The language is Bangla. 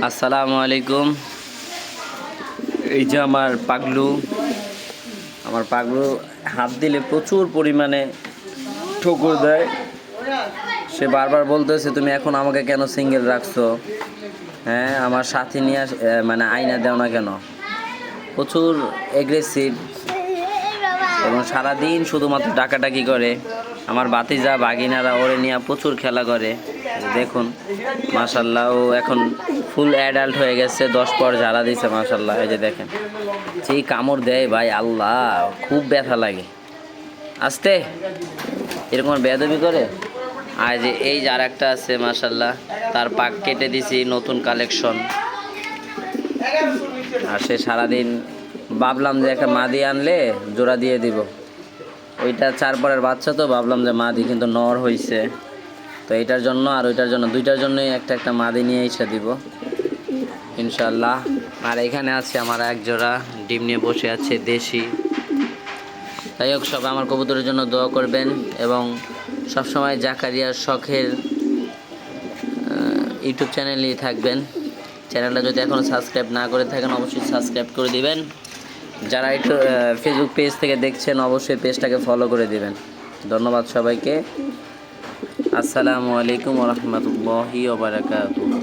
আসসালামু আলাইকুম। এই যে আমার পাগলু হাত দিলে প্রচুর পরিমাণে ঠোকর দেয়। সে বারবার বলতেছে তুমি এখন আমাকে কেন সিঙ্গেল রাখছো, হ্যাঁ আমার সাথী নিয়ে মানে আয়না দেও না কেন। প্রচুর এগ্রেসিভ এবং সারাদিন শুধুমাত্র ডাকাডাকি করে। আমার ভাতিজা বাগিনারা ওরে নিয়ে প্রচুর খেলা করে। দেখুন মাশাল্লাহ, ও এখন ফুল অ্যাডাল্ট হয়ে গেছে, 10 পর ঝাড়া দিছে মাশাল্লাহ। এই যে দেখেন যেই কামড় দেয় ভাই আল্লাহ, খুব ব্যথা লাগে। আস্তে এরকম বেয়াদবি করে। আর যে এই যে আর একটা আছে মাশাল্লাহ, তার পাক কেটে দিছি, নতুন কালেকশন। আর সে সারাদিন ভাবলাম যে একটা মাদি আনলে জোড়া দিয়ে দিব। ওইটা 4 পরের বাচ্চা, তো ভাবলাম যে মাদি কিন্তু নর হয়েছে, তো এটার জন্য আর ওইটার জন্য দুইটার জন্যই একটা মাদি নিয়ে এসে দিব ইনশাল্লাহ। আর এখানে আছে আমার এক জোড়া ডিম নিয়ে বসে আছে দেশি। যাই হোক, সবাই আমার কবুতরের জন্য দোয়া করবেন এবং সবসময় জাকারিয়ার শখের ইউটিউব চ্যানেলেই থাকবেন। চ্যানেলটা যদি এখনও সাবস্ক্রাইব না করে থাকেন অবশ্যই সাবস্ক্রাইব করে দিবেন। যারা একটু ফেসবুক পেজ থেকে দেখছেন অবশ্যই পেজটাকে ফলো করে দিবেন। ধন্যবাদ সবাইকে। আসসালামু আলাইকুম ওয়া রাহমাতুল্লাহি ওয়া বারাকাতুহু।